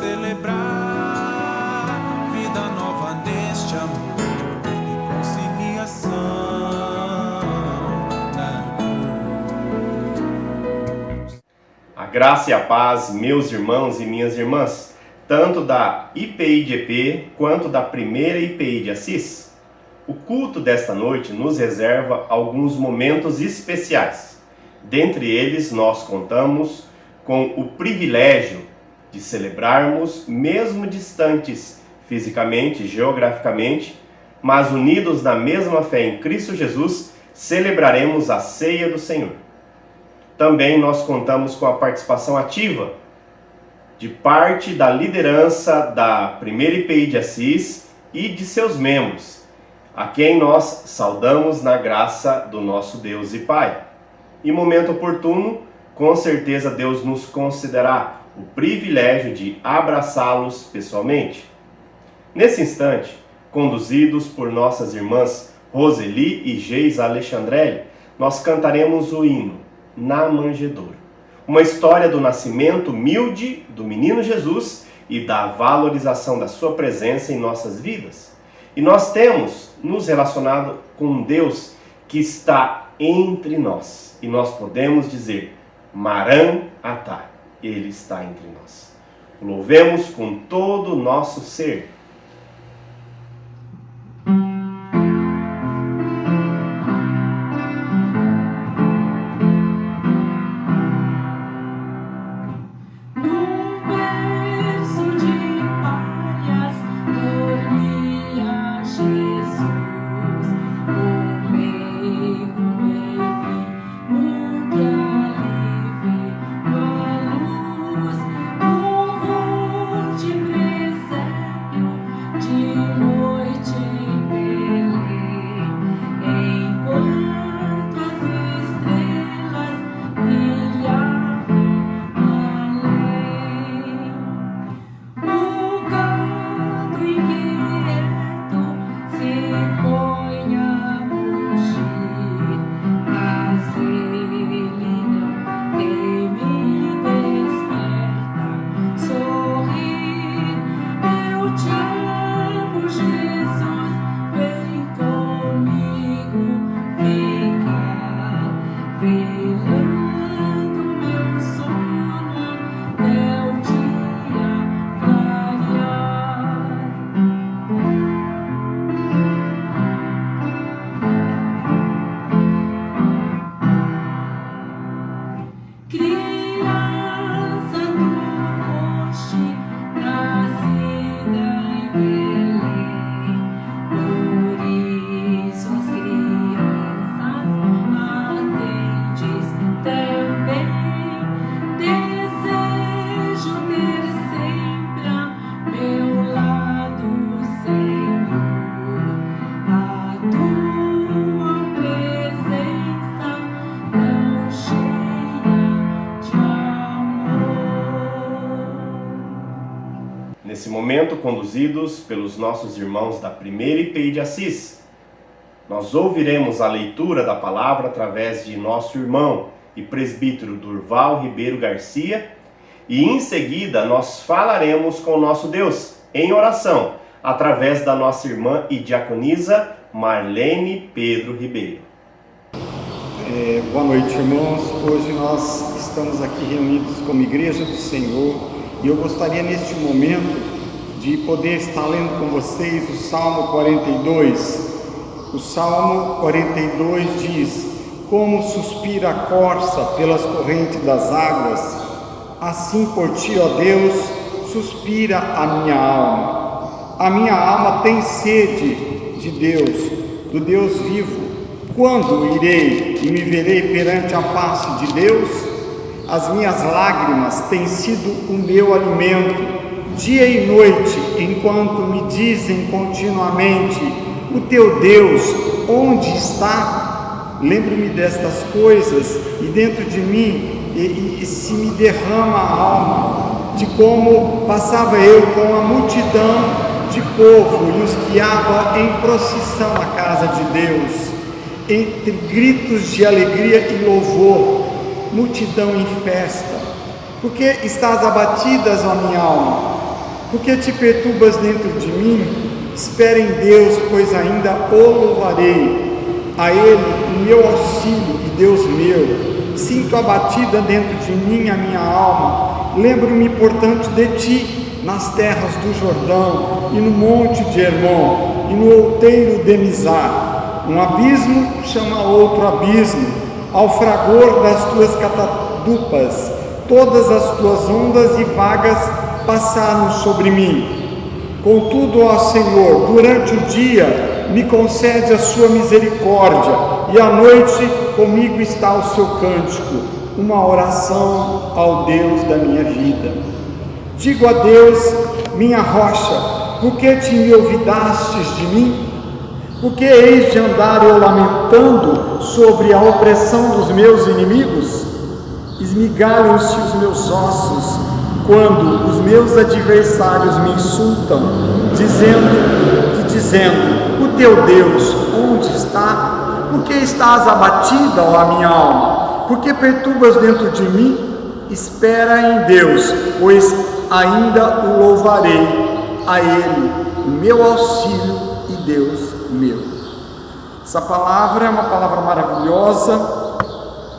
celebrar vida nova neste amor e conciliação na cruz. A graça e a paz, meus irmãos e minhas irmãs, tanto da IPI de EP quanto da primeira IPI de Assis. O culto desta noite nos reserva alguns momentos especiais. Dentre eles, nós contamos com o privilégio de celebrarmos, mesmo distantes fisicamente, geograficamente, mas unidos na mesma fé em Cristo Jesus, celebraremos a ceia do Senhor. Também nós contamos com a participação ativa de parte da liderança da primeira IPI de Assis e de seus membros, a quem nós saudamos na graça do nosso Deus e Pai. Em momento oportuno, com certeza Deus nos concederá o privilégio de abraçá-los pessoalmente. Nesse instante, conduzidos por nossas irmãs Roseli e Geisa Alexandrelli, nós cantaremos o hino Na Manjedoura, uma história do nascimento humilde do menino Jesus e da valorização da sua presença em nossas vidas. E nós temos nos relacionado com um Deus que está entre nós. E nós podemos dizer, Maran-Atá, Ele está entre nós. O louvemos com todo o nosso ser. Nesse momento, conduzidos pelos nossos irmãos da primeira IPI de Assis, nós ouviremos a leitura da palavra através de nosso irmão e presbítero Durval Ribeiro Garcia e em seguida nós falaremos com o nosso Deus em oração através da nossa irmã e diaconisa Marlene Pedro Ribeiro. Boa noite, irmãos. Hoje nós estamos aqui reunidos como Igreja do Senhor e eu gostaria neste momento de poder estar lendo com vocês o Salmo 42. O Salmo 42 diz: Como suspira a corça pelas correntes das águas, assim por ti, ó Deus, suspira a minha alma. A minha alma tem sede de Deus, do Deus vivo. Quando irei e me verei perante a face de Deus? As minhas lágrimas têm sido o meu alimento, dia e noite, enquanto me dizem continuamente: o teu Deus, onde está? Lembro-me destas coisas e dentro de mim e se me derrama a alma, de como passava eu com a multidão de povo e os guiava em procissão à casa de Deus, entre gritos de alegria e louvor, multidão em festa. Porque estás abatidas, ó minha alma? Por que te perturbas dentro de mim? Espera em Deus, pois ainda o louvarei. A Ele, o meu auxílio e Deus meu. Sinto abatida dentro de mim a minha alma. Lembro-me, portanto, de ti, nas terras do Jordão, e no monte de Hermon, e no outeiro de Mizar. Um abismo chama outro abismo, ao fragor das tuas catadupas. Todas as tuas ondas e vagas passaram sobre mim. Contudo, ó Senhor, durante o dia me concede a sua misericórdia, e à noite comigo está o seu cântico, uma oração ao Deus da minha vida. Digo a Deus, minha rocha, por que te me olvidastes de mim? Por que hei de andar eu lamentando sobre a opressão dos meus inimigos? Esmigalham-se os meus ossos, quando os meus adversários me insultam, dizendo, o teu Deus, onde está? Por que estás abatida, ó minha alma? Por que perturbas dentro de mim? Espera em Deus, pois ainda o louvarei, a Ele, o meu auxílio e Deus meu. Essa palavra é uma palavra maravilhosa,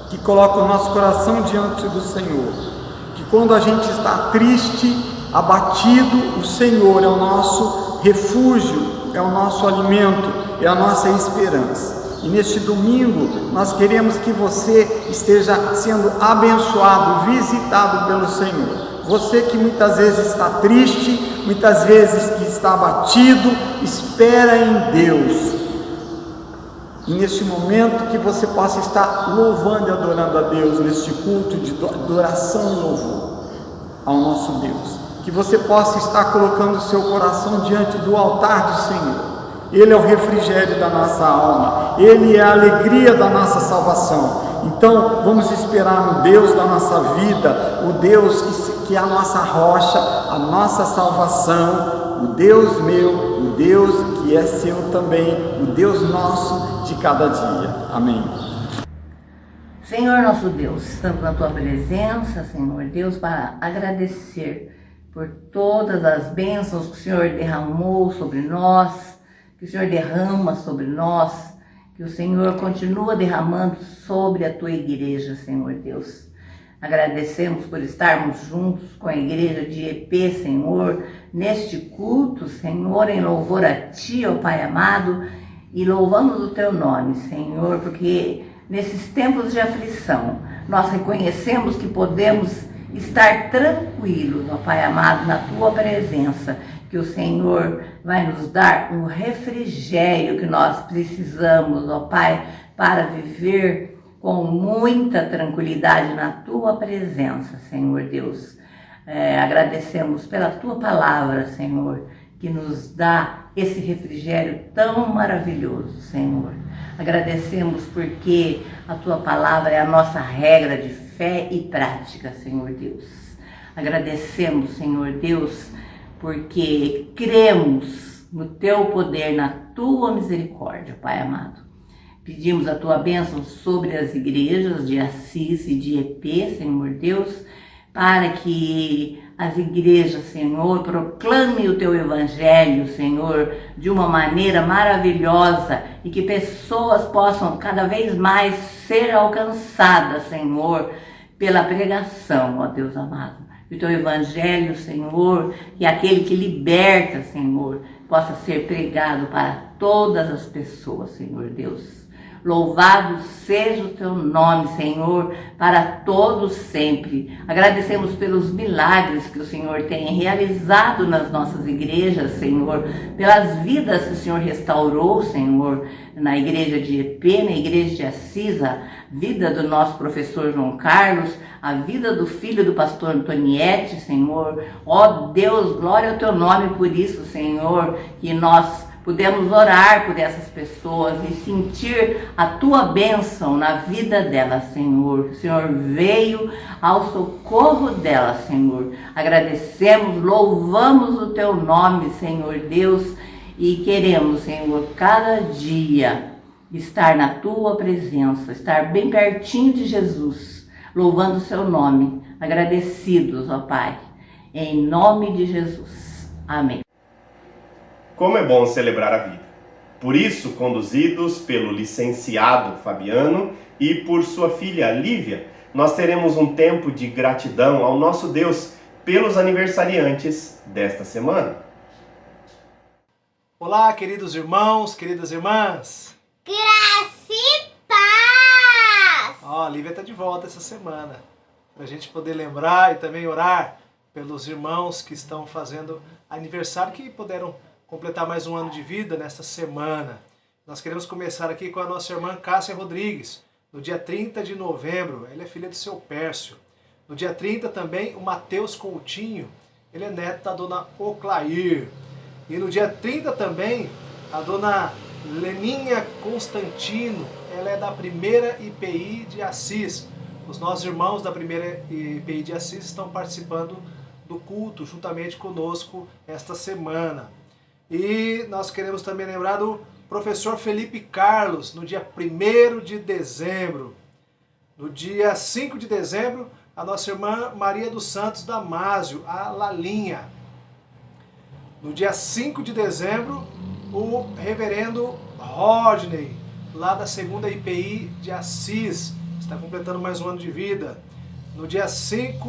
que coloca o nosso coração diante do Senhor. Que quando a gente está triste, abatido, o Senhor é o nosso refúgio, é o nosso alimento, é a nossa esperança. E neste domingo, nós queremos que você esteja sendo abençoado, visitado pelo Senhor. Você que muitas vezes está triste, muitas vezes que está abatido, espera em Deus. E neste momento que você possa estar louvando e adorando a Deus, neste culto de adoração e louvor ao nosso Deus. Que você possa estar colocando o seu coração diante do altar do Senhor. Ele é o refrigério da nossa alma, Ele é a alegria da nossa salvação. Então vamos esperar no Deus da nossa vida, o Deus que é a nossa rocha, a nossa salvação, o Deus meu, o Deus que é seu também, o Deus nosso de cada dia. Amém. Senhor nosso Deus, estamos na Tua presença, Senhor Deus, para agradecer por todas as bênçãos que o Senhor derramou sobre nós, que o Senhor derrama sobre nós, que o Senhor continua derramando sobre a Tua igreja, Senhor Deus. Agradecemos por estarmos juntos com a igreja de EP, Senhor, neste culto, Senhor, em louvor a Ti, ó Pai amado, e louvamos o Teu nome, Senhor, porque nesses tempos de aflição, nós reconhecemos que podemos estar tranquilos, ó Pai amado, na Tua presença, que o Senhor vai nos dar um refrigério que nós precisamos, ó Pai, para viver com muita tranquilidade na Tua presença, Senhor Deus. Agradecemos pela Tua palavra, Senhor, que nos dá esse refrigério tão maravilhoso, Senhor. Agradecemos porque a Tua palavra é a nossa regra de fé e prática, Senhor Deus. Agradecemos, Senhor Deus, porque cremos no Teu poder, na Tua misericórdia, Pai amado. Pedimos a Tua bênção sobre as igrejas de Assis e de EP, Senhor Deus, para que as igrejas, Senhor, proclamem o Teu Evangelho, Senhor, de uma maneira maravilhosa e que pessoas possam cada vez mais ser alcançadas, Senhor, pela pregação, ó Deus amado. Que o Teu Evangelho, Senhor, que aquele que liberta, Senhor, possa ser pregado para todas as pessoas, Senhor Deus. Louvado seja o Teu nome, Senhor, para todos sempre. Agradecemos pelos milagres que o Senhor tem realizado nas nossas igrejas, Senhor, pelas vidas que o Senhor restaurou, Senhor, na igreja de EP, na igreja de Assis, a vida do nosso professor João Carlos, a vida do filho do pastor Antoniette, Senhor. Ó Deus, glória ao Teu nome por isso, Senhor, que nós pudemos orar por essas pessoas e sentir a Tua bênção na vida delas, Senhor. O Senhor veio ao socorro delas, Senhor. Agradecemos, louvamos o Teu nome, Senhor Deus, e queremos, Senhor, cada dia estar na Tua presença, estar bem pertinho de Jesus, louvando o Seu nome, agradecidos, ó Pai, em nome de Jesus. Amém. Como é bom celebrar a vida. Por isso, conduzidos pelo licenciado Fabiano e por sua filha Lívia, nós teremos um tempo de gratidão ao nosso Deus pelos aniversariantes desta semana. Olá, queridos irmãos, queridas irmãs. Graça e paz! Ó, a Lívia está de volta essa semana, para a gente poder lembrar e também orar pelos irmãos que estão fazendo aniversário, que puderam completar mais um ano de vida nesta semana. Nós queremos começar aqui com a nossa irmã Cássia Rodrigues, no dia 30 de novembro. Ela é filha do seu Pércio. No dia 30 também o Mateus Coutinho, ele é neto da dona Oclair. E no dia 30 também a dona Leninha Constantino, ela é da primeira IPI de Assis. Os nossos irmãos da primeira IPI de Assis estão participando do culto juntamente conosco esta semana. E nós queremos também lembrar do professor Felipe Carlos, no dia 1º de dezembro. No dia 5 de dezembro, a nossa irmã Maria dos Santos Damásio, a Lalinha. No dia 5 de dezembro, o reverendo Rodney, lá da segunda IPI de Assis, está completando mais um ano de vida. No dia 6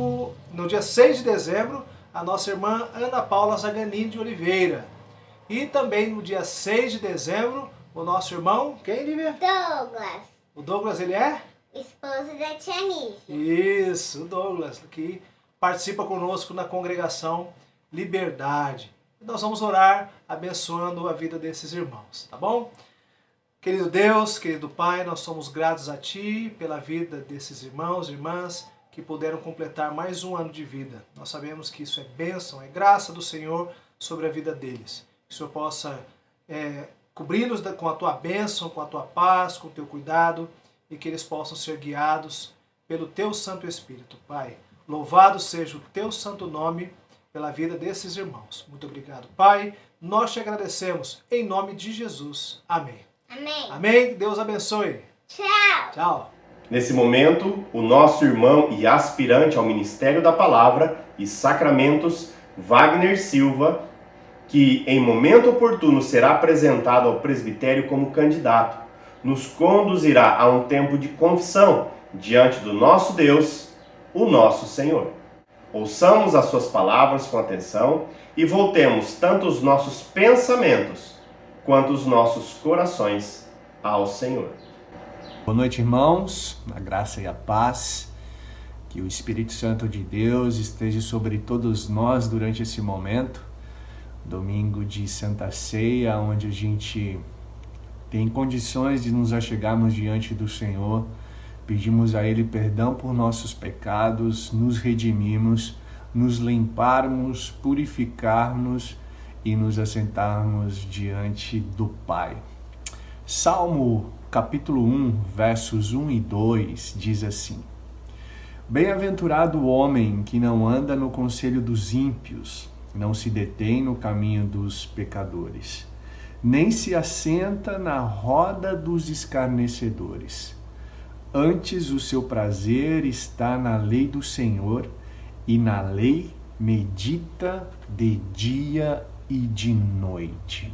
de dezembro, a nossa irmã Ana Paula Zaganini de Oliveira. E também no dia 6 de dezembro, o nosso irmão, quem, Lívia? Douglas, O Douglas, ele é? esposo da tia Nígia. Isso, o Douglas, que participa conosco na congregação Liberdade. Nós vamos orar abençoando a vida desses irmãos, tá bom? Querido Deus, querido Pai, nós somos gratos a Ti pela vida desses irmãos e irmãs que puderam completar mais um ano de vida. Nós sabemos que isso é bênção, é graça do Senhor sobre a vida deles. Que o Senhor possa cobri-los com a Tua bênção, com a Tua paz, com o Teu cuidado e que eles possam ser guiados pelo Teu Santo Espírito, Pai. Louvado seja o Teu santo nome pela vida desses irmãos. Muito obrigado, Pai. Nós te agradecemos em nome de Jesus. Amém. Amém. Amém. Deus abençoe. Tchau. Tchau. Nesse momento, o nosso irmão e aspirante ao Ministério da Palavra e Sacramentos, Wagner Silva, que em momento oportuno será apresentado ao presbitério como candidato, nos conduzirá a um tempo de confissão diante do nosso Deus, o nosso Senhor. Ouçamos as suas palavras com atenção e voltemos tanto os nossos pensamentos quanto os nossos corações ao Senhor. Boa noite, irmãos, a graça e a paz, que o Espírito Santo de Deus esteja sobre todos nós durante esse momento, domingo de Santa Ceia, onde a gente tem condições de nos achegarmos diante do Senhor, pedimos a Ele perdão por nossos pecados, nos redimirmos, nos limparmos, purificarmos e nos assentarmos diante do Pai. Salmo capítulo 1, versos 1 e 2 diz assim: Bem-aventurado o homem que não anda no conselho dos ímpios, não se detém no caminho dos pecadores, nem se assenta na roda dos escarnecedores. Antes o seu prazer está na lei do Senhor, e na lei medita de dia e de noite.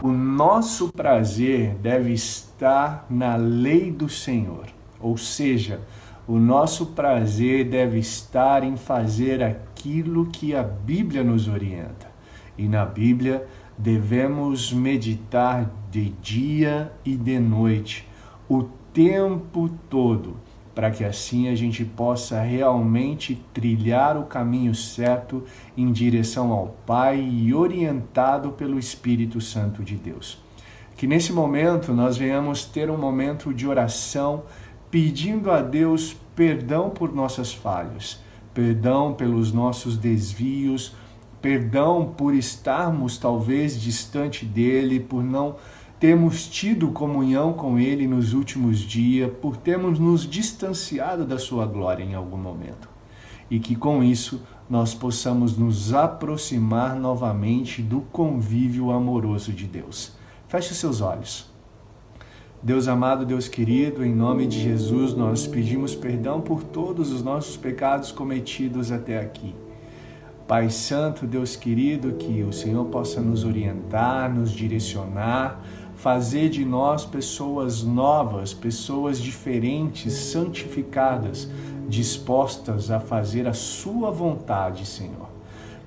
O nosso prazer deve estar na lei do Senhor, ou seja, o nosso prazer deve estar em fazer aquilo que a Bíblia nos orienta. E na Bíblia devemos meditar de dia e de noite, o tempo todo, para que assim a gente possa realmente trilhar o caminho certo em direção ao Pai e orientado pelo Espírito Santo de Deus. Que nesse momento nós venhamos ter um momento de oração, pedindo a Deus perdão por nossas falhas, perdão pelos nossos desvios, perdão por estarmos talvez distante dele, por não termos tido comunhão com ele nos últimos dias, por termos nos distanciado da sua glória em algum momento. E que com isso nós possamos nos aproximar novamente do convívio amoroso de Deus. Feche seus olhos. Deus amado, Deus querido, em nome de Jesus, nós pedimos perdão por todos os nossos pecados cometidos até aqui. Pai Santo, Deus querido, que o Senhor possa nos orientar, nos direcionar, fazer de nós pessoas novas, pessoas diferentes, santificadas, dispostas a fazer a sua vontade, Senhor.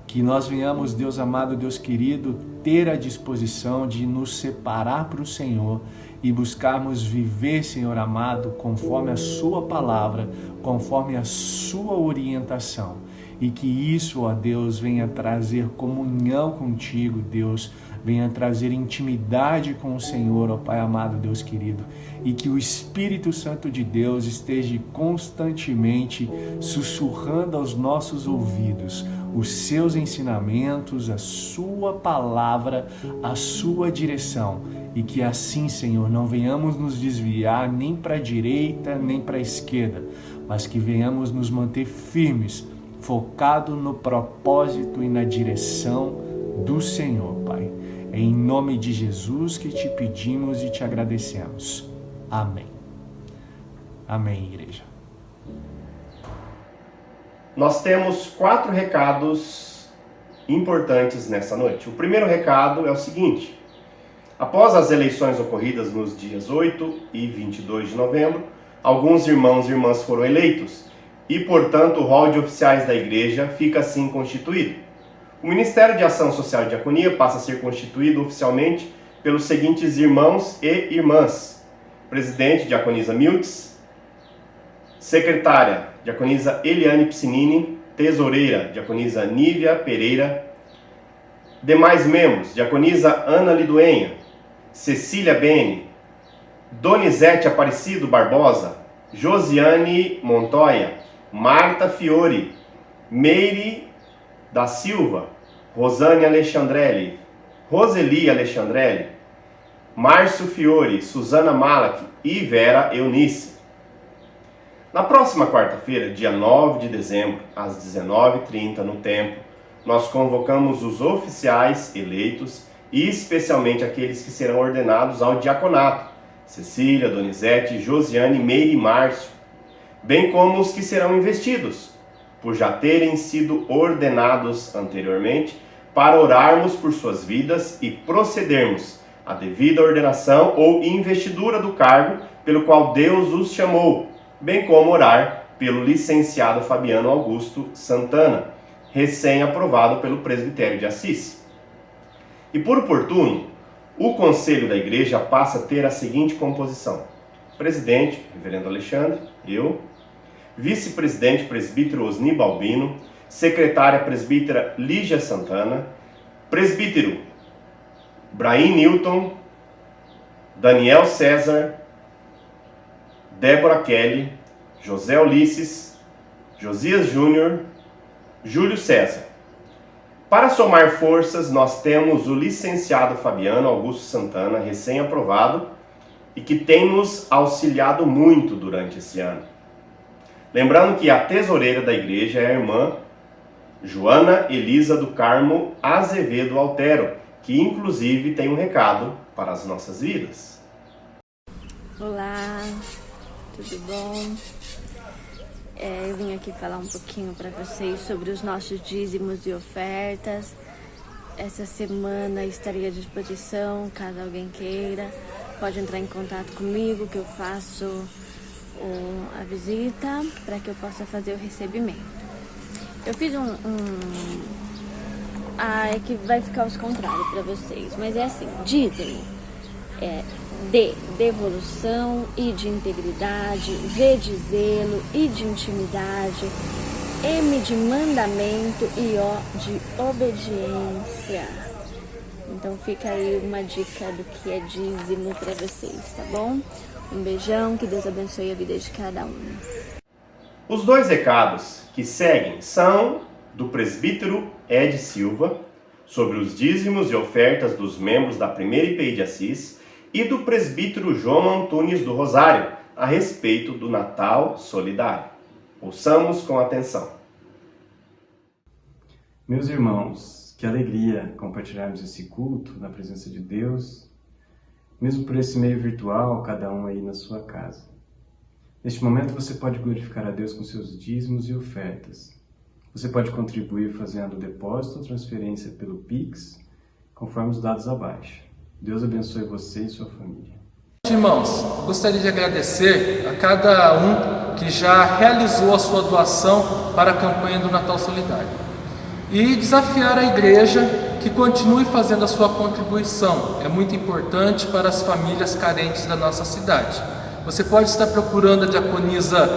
Que nós venhamos, Deus amado, Deus querido, ter a disposição de nos separar para o Senhor e buscarmos viver, Senhor amado, conforme a sua palavra, conforme a sua orientação. E que isso, ó Deus, venha trazer comunhão contigo, Deus, venha trazer intimidade com o Senhor, ó Pai amado, Deus querido, e que o Espírito Santo de Deus esteja constantemente sussurrando aos nossos ouvidos os seus ensinamentos, a sua palavra, a sua direção, e que assim, Senhor, não venhamos nos desviar nem para a direita, nem para a esquerda, mas que venhamos nos manter firmes, focado no propósito e na direção do Senhor, Pai. É em nome de Jesus que te pedimos e te agradecemos. Amém. Amém, igreja. Nós temos 4 recados importantes nessa noite. O primeiro recado é o seguinte: após as eleições ocorridas nos dias 8 e 22 de novembro, alguns irmãos e irmãs foram eleitos e, portanto, o rol de oficiais da igreja fica assim constituído. O Ministério de Ação Social e Diaconia passa a ser constituído oficialmente pelos seguintes irmãos e irmãs: presidente, diaconisa Miltz; secretária, diaconisa Eliane Piscinini; tesoureira, diaconisa Nívia Pereira; demais membros, diaconisa Ana Liduenha, Cecília Bene, Donizete Aparecido Barbosa, Josiane Montoya, Marta Fiore, Meire da Silva, Rosane Alexandrelli, Roseli Alexandrelli, Márcio Fiore, Suzana Malak e Vera Eunice. Na próxima quarta-feira, dia 9 de dezembro, às 19h30 no templo, nós convocamos os oficiais eleitos e especialmente aqueles que serão ordenados ao diaconato: Cecília, Donizete, Josiane, Meire e Márcio, bem como os que serão investidos, por já terem sido ordenados anteriormente, para orarmos por suas vidas e procedermos à devida ordenação ou investidura do cargo pelo qual Deus os chamou, bem como orar pelo licenciado Fabiano Augusto Santana, recém-aprovado pelo presbitério de Assis. E por oportuno, o conselho da igreja passa a ter a seguinte composição: presidente, reverendo Alexandre, eu; vice-presidente, presbítero Osni Balbino; secretária, presbítera Lígia Santana; presbítero Braim Newton, Daniel César, Débora Kelly, José Ulisses, Josias Júnior, Júlio César. Para somar forças, nós temos o licenciado Fabiano Augusto Santana, recém-aprovado, e que tem nos auxiliado muito durante esse ano. Lembrando que a tesoureira da igreja é a irmã Joana Elisa do Carmo Azevedo Altero, que inclusive tem um recado para as nossas vidas. Olá, tudo bom? Eu vim aqui falar um pouquinho para vocês sobre os nossos dízimos e ofertas. Essa semana estarei à disposição, caso alguém queira. Pode entrar em contato comigo que eu faço a visita para que eu possa fazer o recebimento. Eu fiz é que vai ficar aos contrários para vocês, mas é assim: dízimo é D de devolução e de integridade, V de zelo e de intimidade, M de mandamento e O de obediência. Então fica aí uma dica do que é dízimo para vocês, tá bom? Um beijão, que Deus abençoe a vida de cada um. Os 2 recados que seguem são do presbítero Ed Silva, sobre os dízimos e ofertas dos membros da primeira IPI de Assis, e do presbítero João Antunes do Rosário, a respeito do Natal Solidário. Ouçamos com atenção. Meus irmãos, que alegria compartilharmos esse culto na presença de Deus, mesmo por esse meio virtual, cada um aí na sua casa. Neste momento você pode glorificar a Deus com seus dízimos e ofertas. Você pode contribuir fazendo depósito ou transferência pelo Pix, conforme os dados abaixo. Deus abençoe você e sua família. Irmãos, gostaria de agradecer a cada um que já realizou a sua doação para a campanha do Natal Solidário e desafiar a igreja que continue fazendo a sua contribuição. É muito importante para as famílias carentes da nossa cidade. Você pode estar procurando a diaconisa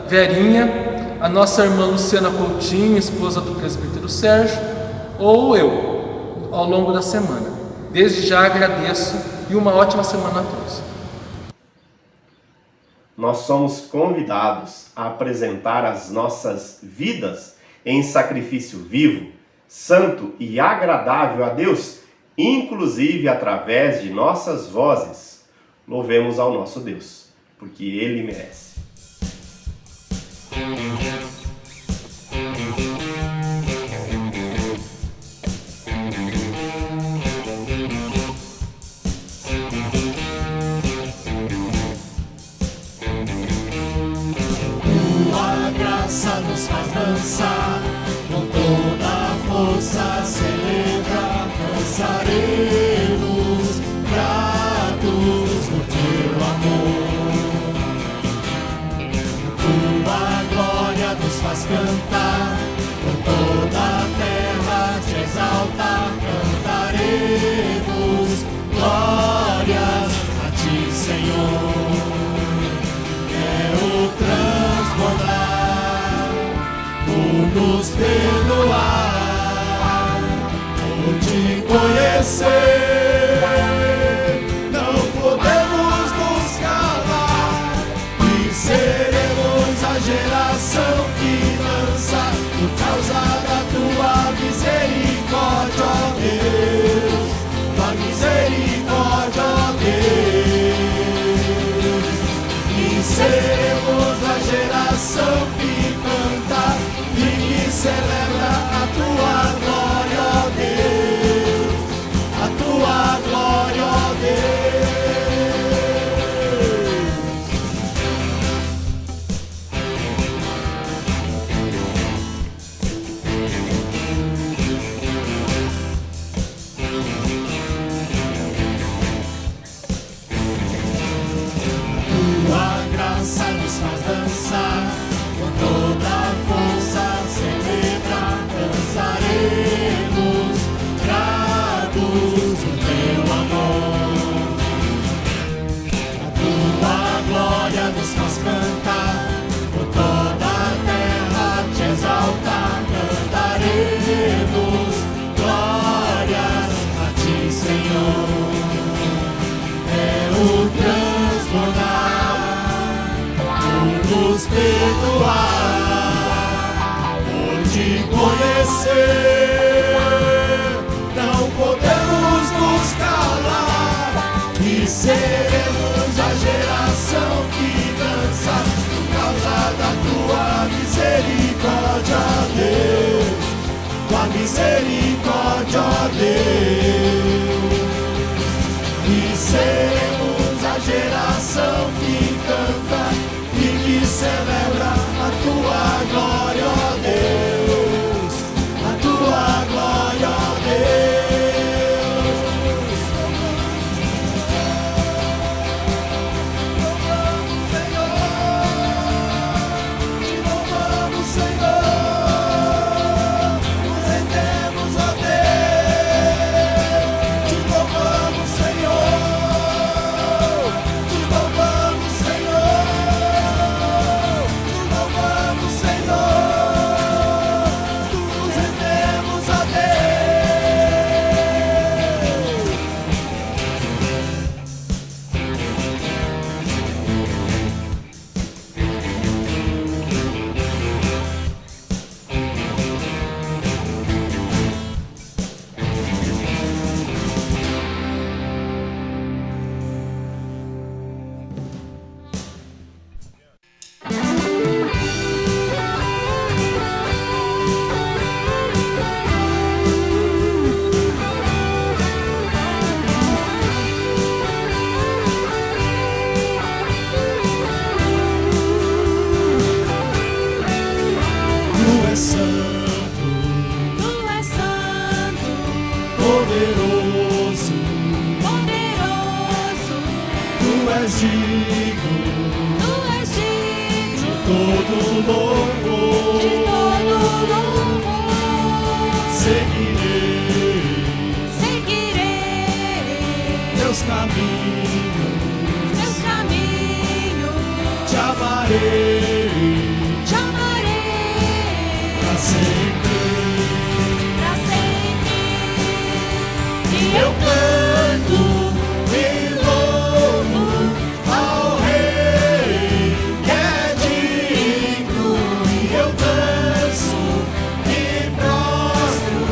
Verinha, a nossa irmã Luciana Coutinho, esposa do presbítero Sérgio, ou eu, ao longo da semana. Desde já agradeço e uma ótima semana a todos. Nós somos convidados a apresentar as nossas vidas em sacrifício vivo, santo e agradável a Deus, inclusive através de nossas vozes. Louvemos ao nosso Deus, porque Ele merece. Nos faz dançar, com toda a força celebra, dançaremos, gratos por teu amor. Tua glória nos faz cantar, com toda a terra te exalta, cantaremos, glórias a ti, Senhor. É o transbordar, nos perdoar, por te conhecer, não podemos nos calar, e seremos a geração que dança, por causa da tua misericórdia, ó Deus, tua misericórdia, ó Deus, e seremos a geração que canta, celebra a tua glória, ó Deus, a tua glória, ó Tua graça nos faz dançar, com toda a força celebra, dançaremos, gratos do teu amor. A tua glória nos faz cantar, por toda a terra te exaltar, cantaremos, glórias a ti, Senhor. É o transbordar, por nos perdoar, por te conhecer, não podemos nos calar, e seremos a geração que dança, por causa da tua misericórdia, Deus, tua misericórdia, Deus, e seremos a geração que canta e que celebra a tua glória, ó Deus, a tua glória, ó Deus. Te louvamos, Senhor, nos rendemos, ó Deus, te louvamos, Senhor, te louvamos, Senhor. poderoso, poderoso, tu és digno de todo louvor, de todo louvor. Seguirei teus caminhos, te amarei pra sempre. E eu canto E louvo ao Rei que é digno, e eu danço e prostro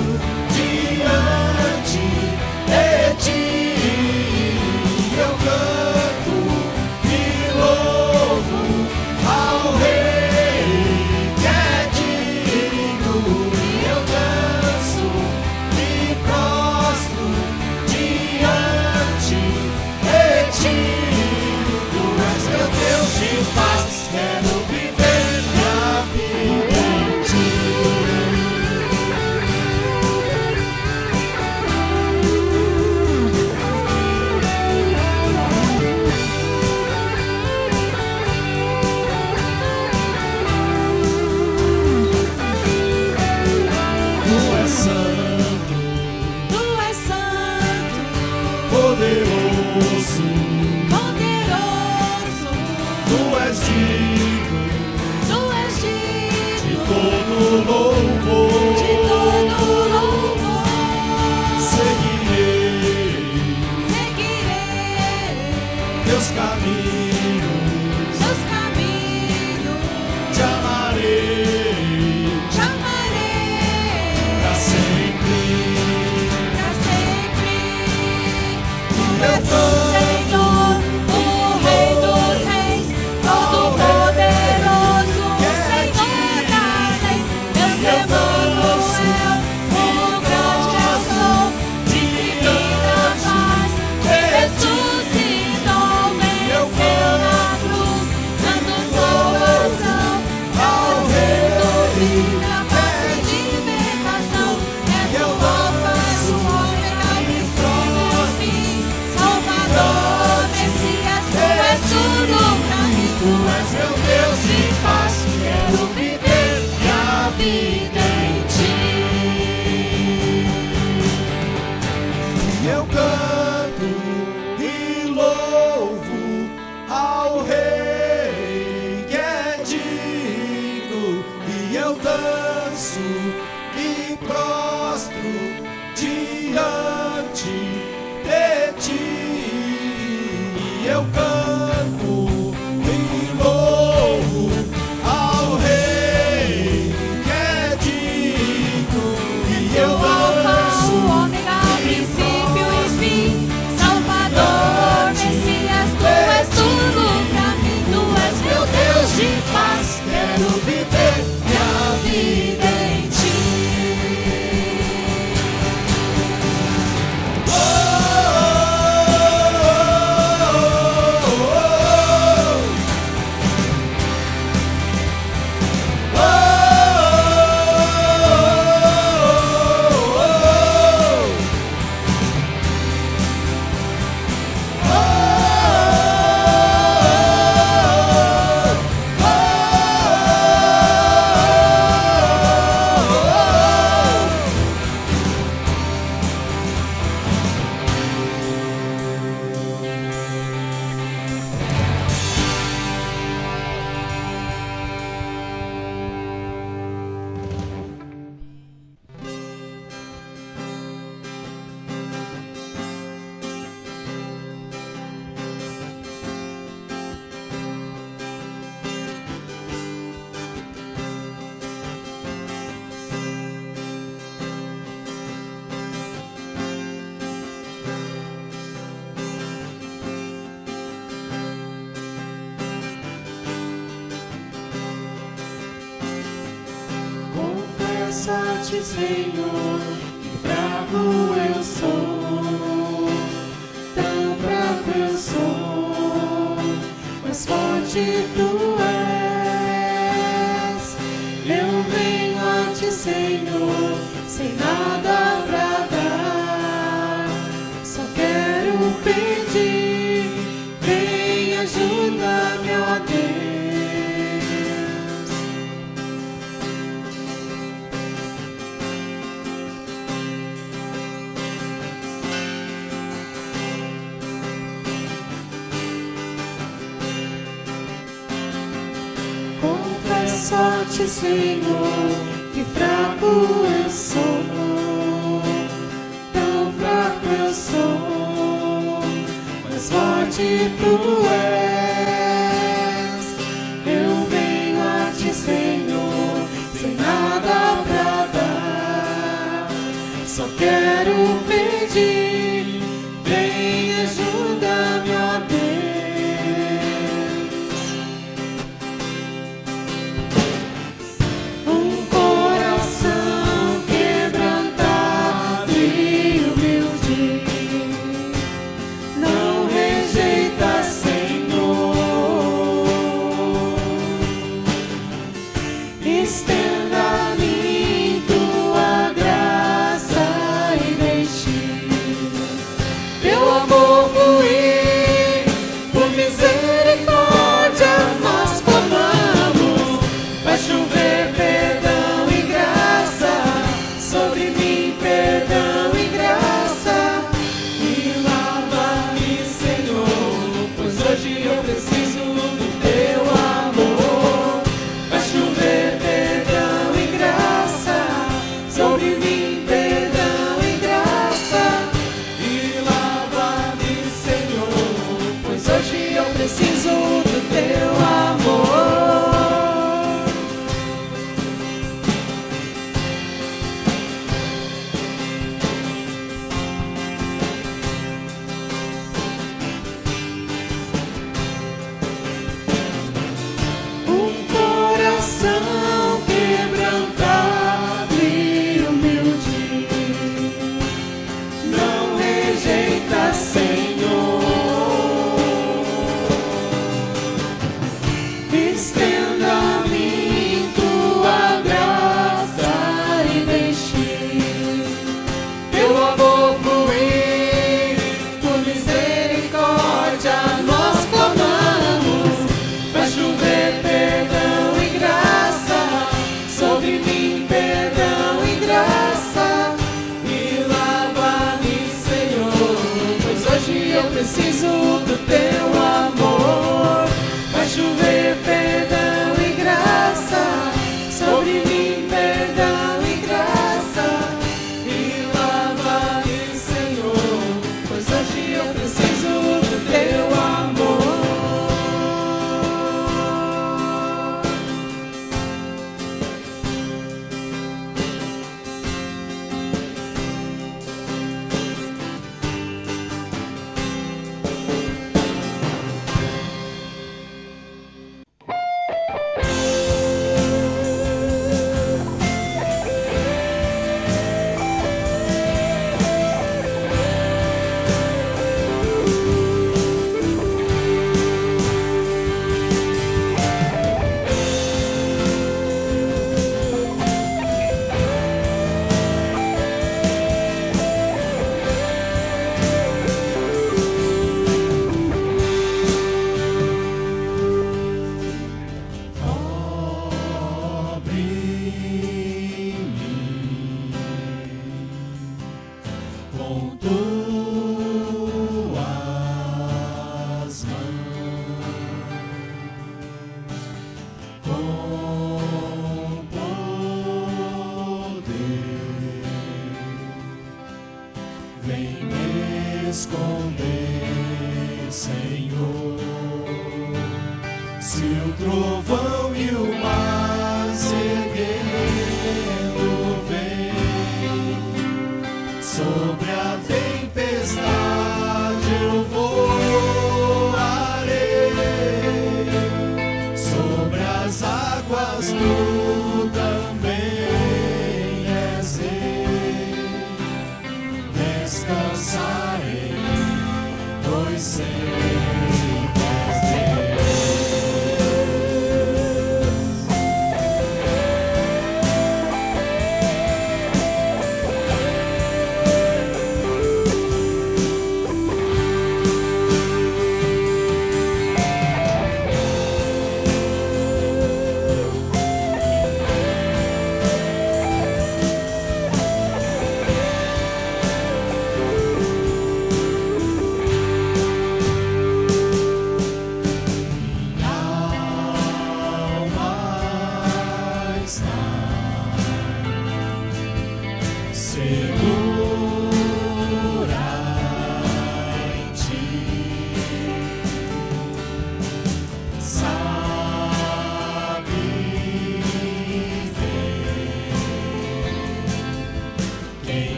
diante de ti. Eu canto e louvo ao Rei que é digno, e eu danço e prostro diante de ti. Tu és meu Deus de paz, quero viver minha vida em ti. Tu és santo, Tu és santo, poderoso, poderoso, tu és digno tu és de digno todo louvor. de todo louvor. Seguirei teus caminhos, te amarei pra sempre. Eu sou Senhor, o Rei dos Reis, Todo-Poderoso, Senhor das leis. Meu Emanuel, o grande eu sou, disciplina paz, ressuscitou, venceu na cruz, dando salvação. Ao Rei Na paz e libertação, és o Alfa, o Ômega, princípio e fim, Salvador, Messias, tu és tudo pra mim. Tu és meu Deus de paz, quero viver minha vida em ti. Eu canto e louvo ao Rei que é digno, e eu danço e prostro diante de ti. Eu canto e louvo ao Rei que é digno, e eu Alfa, danço o Ômega, princípio e fim, Salvador, Messias, tu és tudo pra mim. Tu és meu Deus de paz, quero viver minha vida em ti. Oh, oh, oh, oh, oh, confesso a ti, Senhor, que fraco eu sou, tão fraco eu sou, mas forte tu és. Eu venho a ti, Senhor, sem nada pra dar, forte, Senhor, que fraco eu sou, tão fraco eu sou, mas forte tu és. Eu venho a ti, Senhor, sem nada pra dar, só quero pedir, vem ajuda-me, ó Deus.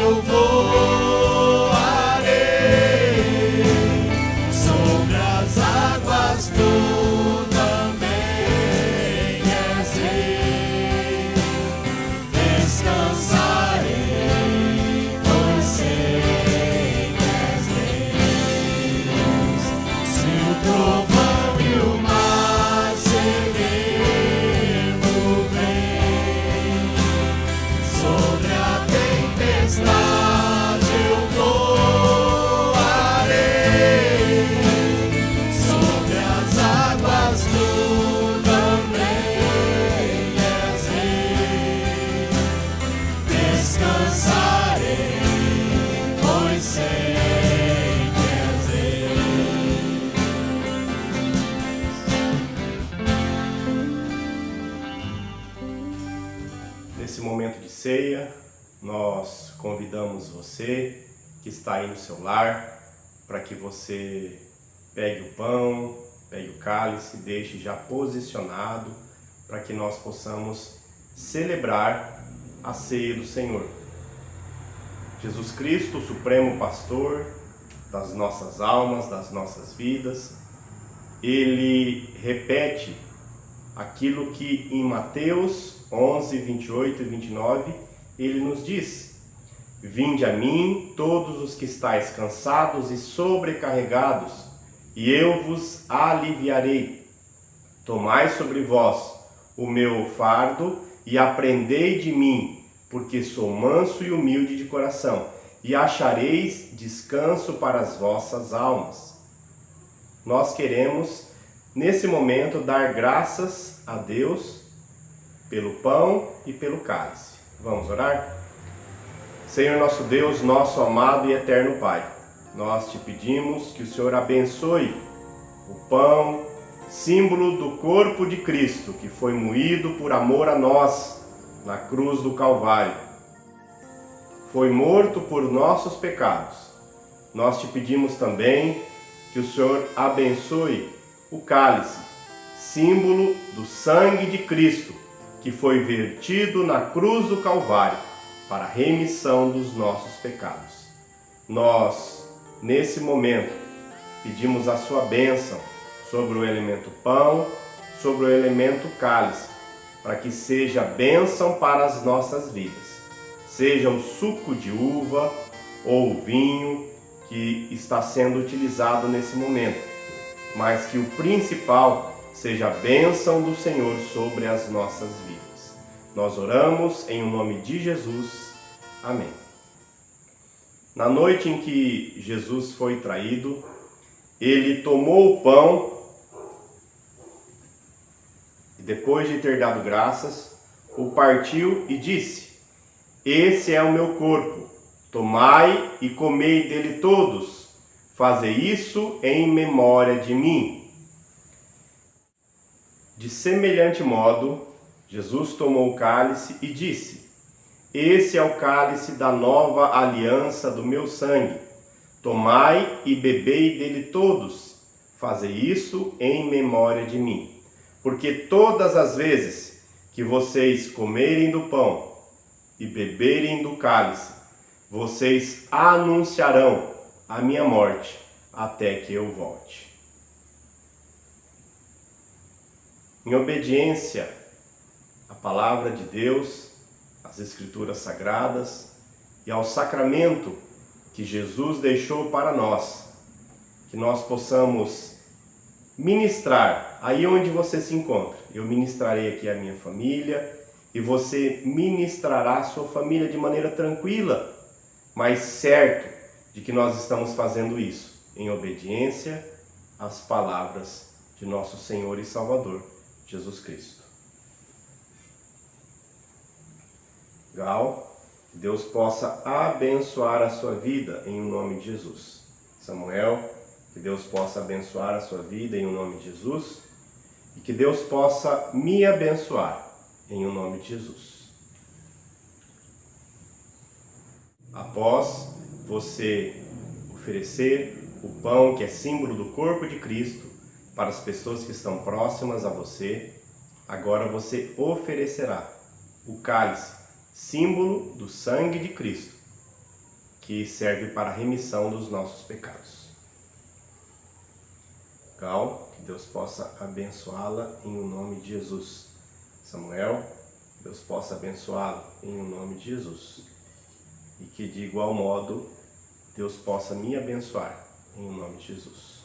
eu voarei sobre as águas. Tu também és rei. Descansarei, pois sei que és Deus. Se o trovão e o mar sereno vem, sobre a tempestade eu voarei, sobre as águas tu também és rei. Descansarei, pois sei que és rei. Nesse momento de ceia, nós convidamos você que está aí no seu lar para que você pegue o pão, pegue o cálice, deixe já posicionado para que nós possamos celebrar a ceia do Senhor. Jesus Cristo, o Supremo Pastor das nossas almas, das nossas vidas, Ele repete aquilo que em Mateus 11, 28 e 29, Ele nos diz: Vinde a mim, todos os que estáis cansados e sobrecarregados, e eu vos aliviarei. Tomai sobre vós o meu fardo e aprendei de mim, porque sou manso e humilde de coração, e achareis descanso para as vossas almas. Nós queremos, nesse momento, dar graças a Deus pelo pão e pelo cálice. Vamos orar? Senhor nosso Deus, nosso amado e eterno Pai, nós te pedimos que o Senhor abençoe o pão, símbolo do corpo de Cristo, que foi moído por amor a nós na cruz do Calvário. Foi morto por nossos pecados. Nós te pedimos também que o Senhor abençoe o cálice, símbolo do sangue de Cristo, que foi vertido na cruz do Calvário para a remissão dos nossos pecados. Nós, nesse momento, pedimos a sua bênção sobre o elemento pão, sobre o elemento cálice, para que seja bênção para as nossas vidas. Seja o suco de uva ou o vinho que está sendo utilizado nesse momento, mas que o principal seja a bênção do Senhor sobre as nossas vidas. Nós oramos em nome de Jesus. Amém. Na noite em que Jesus foi traído, ele tomou o pão e, depois de ter dado graças, o partiu e disse: Esse é o meu corpo, tomai e comei dele todos, fazei isso em memória de mim. De semelhante modo, Jesus tomou o cálice e disse: Esse é o cálice da nova aliança do meu sangue. Tomai e bebei dele todos, fazei isso em memória de mim. Porque todas as vezes que vocês comerem do pão e beberem do cálice, vocês anunciarão a minha morte até que eu volte. Em obediência à palavra de Deus, às Escrituras Sagradas e ao sacramento que Jesus deixou para nós, que nós possamos ministrar aí onde você se encontra. Eu ministrarei aqui a minha família e você ministrará a sua família de maneira tranquila, mas certo de que nós estamos fazendo isso em obediência às palavras de nosso Senhor e Salvador, Jesus Cristo. Gal, que Deus possa abençoar a sua vida em nome de Jesus. Samuel, que Deus possa abençoar a sua vida em nome de Jesus e que Deus possa me abençoar em nome de Jesus. Após você oferecer o pão, que é símbolo do corpo de Cristo, para as pessoas que estão próximas a você, agora você oferecerá o cálice, símbolo do sangue de Cristo, que serve para a remissão dos nossos pecados. Gal, que Deus possa abençoá-la em o nome de Jesus. Samuel, que Deus possa abençoá-lo em o nome de Jesus. E que de igual modo Deus possa me abençoar em o nome de Jesus.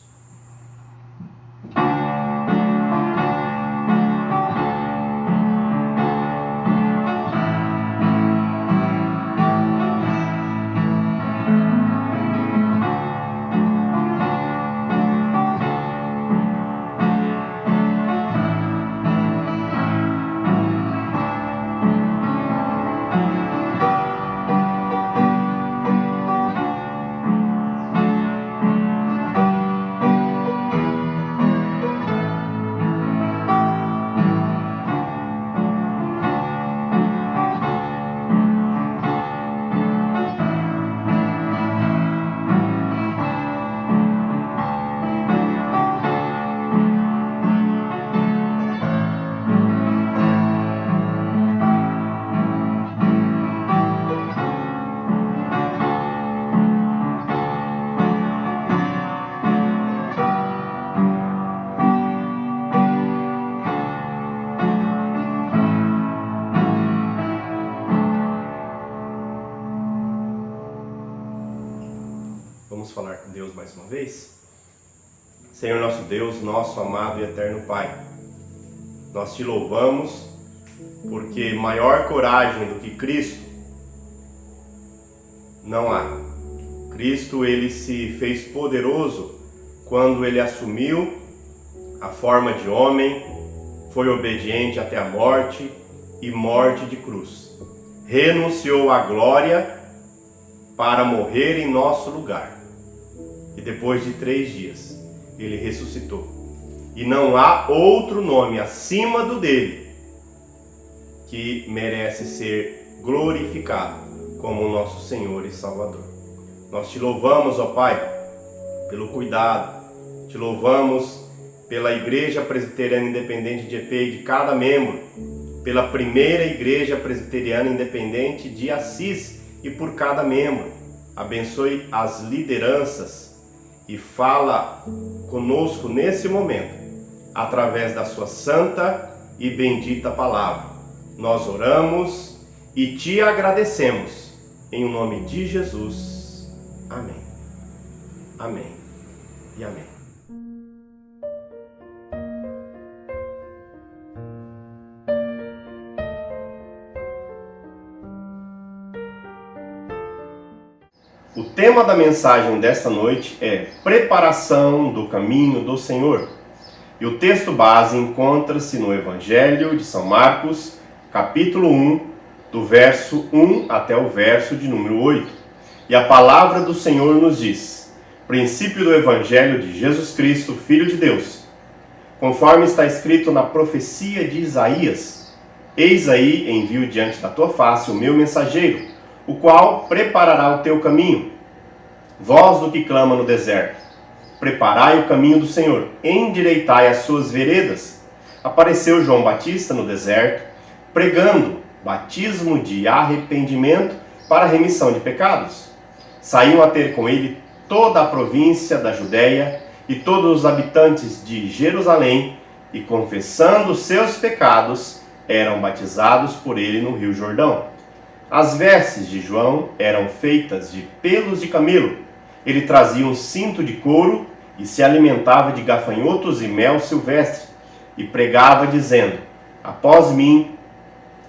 Vamos falar com Deus mais uma vez? Senhor nosso Deus, nosso amado e eterno Pai, nós te louvamos porque maior coragem do que Cristo não há. Cristo, ele se fez poderoso quando ele assumiu a forma de homem, foi obediente até a morte e morte de cruz. Renunciou à glória para morrer em nosso lugar. E depois de 3 dias, ele ressuscitou. E não há outro nome acima do dele que merece ser glorificado como o nosso Senhor e Salvador. Nós te louvamos, ó Pai, pelo cuidado. Te louvamos pela Igreja Presbiteriana Independente de Epei, de cada membro, pela primeira Igreja Presbiteriana Independente de Assis e por cada membro. Abençoe as lideranças e fala conosco nesse momento, através da sua santa e bendita palavra. Nós oramos e te agradecemos, em nome de Jesus. Amém. Amém e amém. O tema da mensagem desta noite é preparação do caminho do Senhor. E o texto base encontra-se no Evangelho de São Marcos, capítulo 1, do verso 1 até o verso de número 8. E a palavra do Senhor nos diz: princípio do Evangelho de Jesus Cristo, Filho de Deus. Conforme está escrito na profecia de Isaías: eis aí envio diante da tua face o meu mensageiro, o qual preparará o teu caminho. Voz do que clama no deserto: preparai o caminho do Senhor, endireitai as suas veredas. Apareceu João Batista no deserto, pregando batismo de arrependimento para a remissão de pecados. Saíam a ter com ele toda a província da Judéia e todos os habitantes de Jerusalém, e confessando seus pecados, eram batizados por ele no Rio Jordão. As vestes de João eram feitas de pelos de camelo. Ele trazia um cinto de couro e se alimentava de gafanhotos e mel silvestre, e pregava dizendo: após mim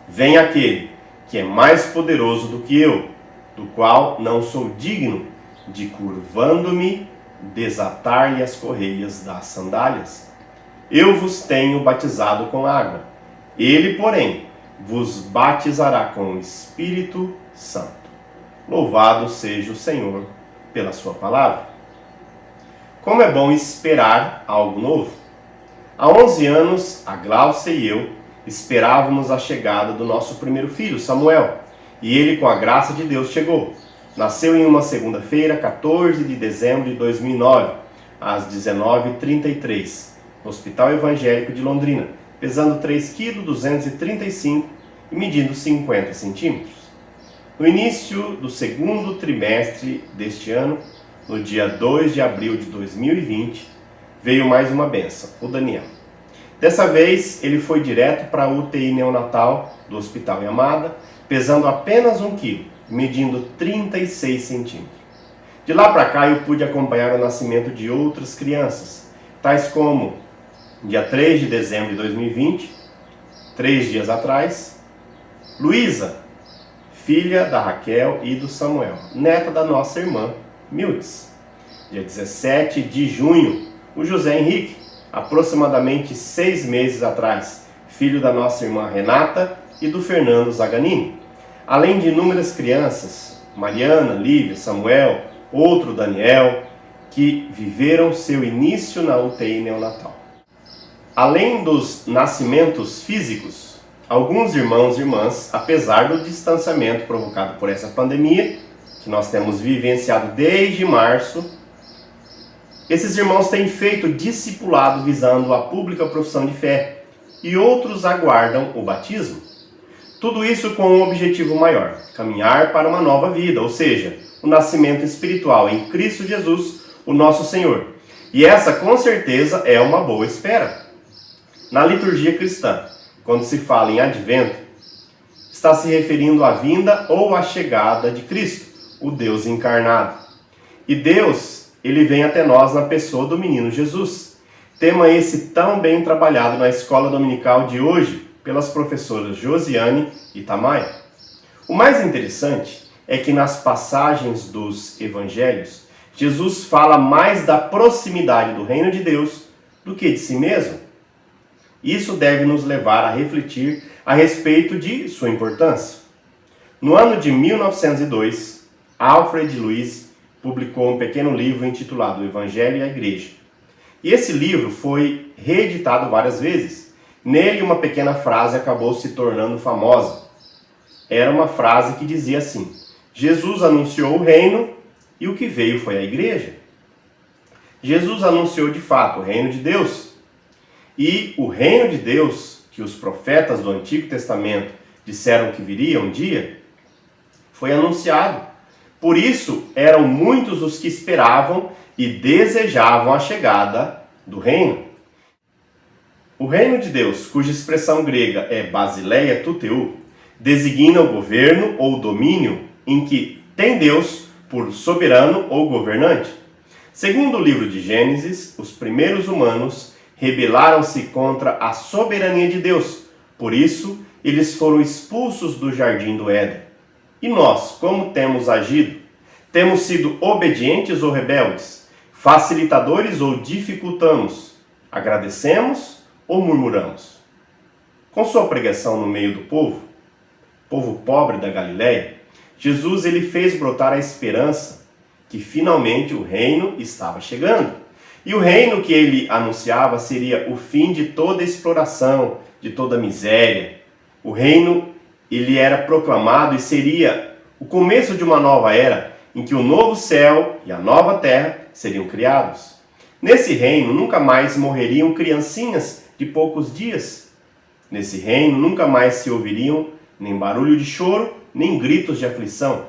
vem aquele que é mais poderoso do que eu, do qual não sou digno de, curvando-me, desatar-lhe as correias das sandálias. Eu vos tenho batizado com água, ele, porém, vos batizará com o Espírito Santo. Louvado seja o Senhor pela sua palavra. Como é bom esperar algo novo. Há 11 anos, a Glaucia e eu esperávamos a chegada do nosso primeiro filho, Samuel, e ele, com a graça de Deus, chegou. Nasceu em uma segunda-feira, 14 de dezembro de 2009, às 19h33, no Hospital Evangélico de Londrina, pesando 3,235 kg e medindo 50 centímetros. No início do segundo trimestre deste ano, no dia 2 de abril de 2020, veio mais uma bênção, o Daniel. Dessa vez, ele foi direto para a UTI neonatal do Hospital Yamada, pesando apenas 1 quilo, medindo 36 centímetros. De lá para cá, eu pude acompanhar o nascimento de outras crianças, tais como, dia 3 de dezembro de 2020, 3 dias atrás, Luísa, filha da Raquel e do Samuel, neta da nossa irmã Mildes. Dia 17 de junho, o José Henrique, aproximadamente 6 meses atrás, filho da nossa irmã Renata e do Fernando Zaganini. Além de inúmeras crianças, Mariana, Lívia, Samuel, outro Daniel, que viveram seu início na UTI neonatal. Além dos nascimentos físicos, alguns irmãos e irmãs, apesar do distanciamento provocado por essa pandemia, que nós temos vivenciado desde março, esses irmãos têm feito discipulado visando a pública profissão de fé e outros aguardam o batismo. Tudo isso com um objetivo maior, caminhar para uma nova vida, ou seja, o nascimento espiritual em Cristo Jesus, o nosso Senhor. E essa com certeza é uma boa espera. Na liturgia cristã, quando se fala em advento, está se referindo à vinda ou à chegada de Cristo, o Deus encarnado. E Deus, ele vem até nós na pessoa do menino Jesus. Tema esse tão bem trabalhado na escola dominical de hoje pelas professoras Josiane e Tamaia. O mais interessante é que nas passagens dos evangelhos, Jesus fala mais da proximidade do reino de Deus do que de si mesmo. Isso deve nos levar a refletir a respeito de sua importância. No ano de 1902, Alfred Lewis publicou um pequeno livro intitulado O Evangelho e a Igreja. E esse livro foi reeditado várias vezes. Nele, uma pequena frase acabou se tornando famosa. Era uma frase que dizia assim: Jesus anunciou o reino e o que veio foi a igreja. Jesus anunciou de fato o reino de Deus. E o reino de Deus, que os profetas do Antigo Testamento disseram que viria um dia, foi anunciado. Por isso, eram muitos os que esperavam e desejavam a chegada do reino. O reino de Deus, cuja expressão grega é basileia tuteu, designa o governo ou domínio em que tem Deus por soberano ou governante. Segundo o livro de Gênesis, os primeiros humanos rebelaram-se contra a soberania de Deus. Por isso, eles foram expulsos do jardim do Éden. E nós, como temos agido? Temos sido obedientes ou rebeldes? Facilitadores ou dificultamos? Agradecemos ou murmuramos? Com sua pregação no meio do povo pobre da Galileia, Jesus ele fez brotar a esperança que finalmente o reino estava chegando. E o reino que ele anunciava seria o fim de toda exploração, de toda miséria. O reino ele era proclamado e seria o começo de uma nova era em que o novo céu e a nova terra seriam criados. Nesse reino nunca mais morreriam criancinhas de poucos dias. Nesse reino nunca mais se ouviriam nem barulho de choro, nem gritos de aflição.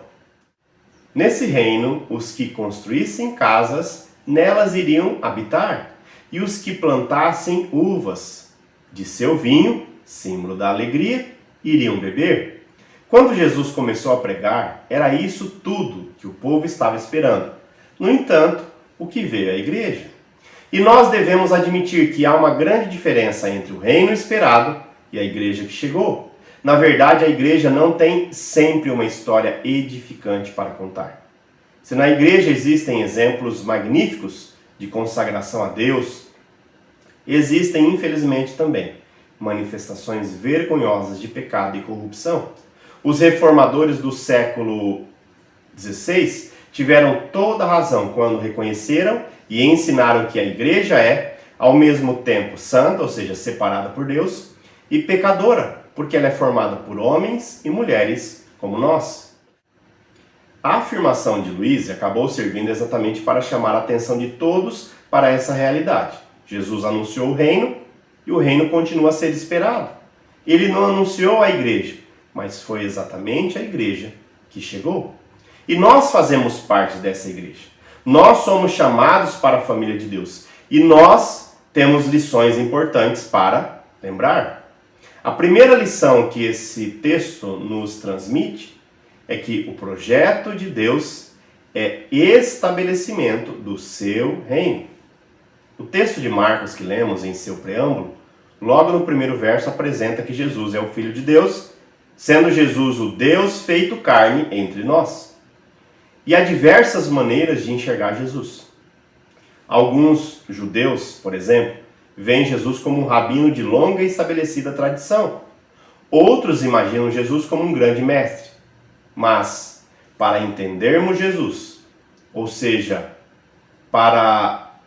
Nesse reino, os que construíssem casas, nelas iriam habitar, e os que plantassem uvas de seu vinho, símbolo da alegria, iriam beber. Quando Jesus começou a pregar, era isso tudo que o povo estava esperando. No entanto, o que veio à igreja? E nós devemos admitir que há uma grande diferença entre o reino esperado e a igreja que chegou. Na verdade, a igreja não tem sempre uma história edificante para contar. Se na igreja existem exemplos magníficos de consagração a Deus, existem, infelizmente, também manifestações vergonhosas de pecado e corrupção. Os reformadores do século XVI tiveram toda a razão quando reconheceram e ensinaram que a igreja é, ao mesmo tempo, santa, ou seja, separada por Deus, e pecadora, porque ela é formada por homens e mulheres como nós. A afirmação de Luiz acabou servindo exatamente para chamar a atenção de todos para essa realidade. Jesus anunciou o reino e o reino continua a ser esperado. Ele não anunciou a igreja, mas foi exatamente a igreja que chegou. E nós fazemos parte dessa igreja. Nós somos chamados para a família de Deus. E nós temos lições importantes para lembrar. A primeira lição que esse texto nos transmite é que o projeto de Deus é estabelecimento do seu reino. O texto de Marcos que lemos em seu preâmbulo, logo no primeiro verso apresenta que Jesus é o Filho de Deus, sendo Jesus o Deus feito carne entre nós. E há diversas maneiras de enxergar Jesus. Alguns judeus, por exemplo, veem Jesus como um rabino de longa e estabelecida tradição. Outros imaginam Jesus como um grande mestre. Mas, para entendermos Jesus, ou seja, para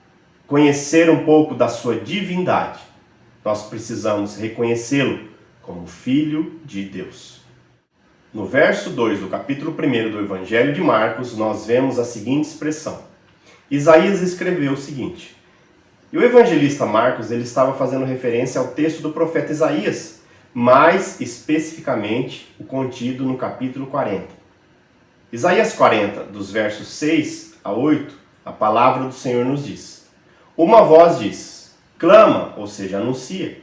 conhecer um pouco da sua divindade, nós precisamos reconhecê-lo como Filho de Deus. No verso 2 do capítulo 1 do Evangelho de Marcos, nós vemos a seguinte expressão. Isaías escreveu o seguinte, e o evangelista Marcos ele estava fazendo referência ao texto do profeta Isaías, mais especificamente o contido no capítulo 40. Isaías 40, dos versos 6 a 8, a palavra do Senhor nos diz, uma voz diz, clama, ou seja, anuncia.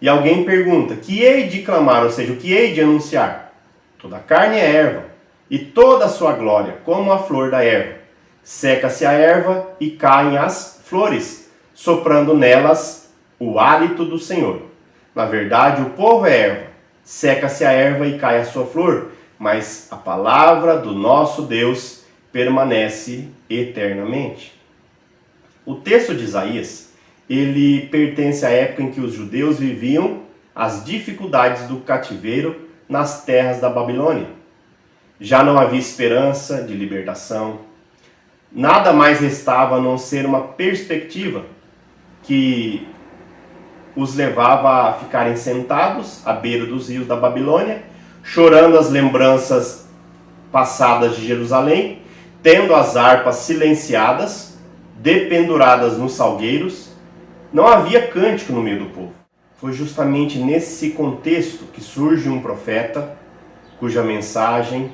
E alguém pergunta, que hei de clamar, ou seja, o que hei de anunciar? Toda a carne é erva, e toda a sua glória, como a flor da erva. Seca-se a erva e caem as flores, soprando nelas o hálito do Senhor. Na verdade, o povo é erva. Seca-se a erva e cai a sua flor, mas a palavra do nosso Deus permanece eternamente. O texto de Isaías, ele pertence à época em que os judeus viviam as dificuldades do cativeiro nas terras da Babilônia. Já não havia esperança de libertação. Nada mais restava a não ser uma perspectiva que os levava a ficarem sentados à beira dos rios da Babilônia, chorando as lembranças passadas de Jerusalém, tendo as harpas silenciadas, dependuradas nos salgueiros. Não havia cântico no meio do povo. Foi justamente nesse contexto que surge um profeta cuja mensagem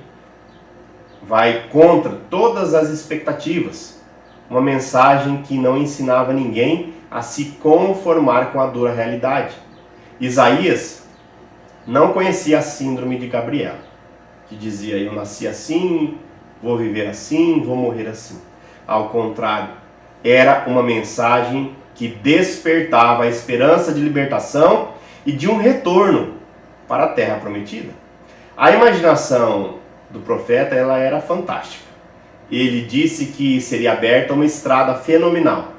vai contra todas as expectativas. Uma mensagem que não ensinava ninguém a se conformar com a dura realidade. Isaías não conhecia a síndrome de Gabriel, que dizia, eu nasci assim, vou viver assim, vou morrer assim. Ao contrário, era uma mensagem que despertava a esperança de libertação e de um retorno para a terra prometida. A imaginação do profeta ela era fantástica. Ele disse que seria aberta uma estrada fenomenal,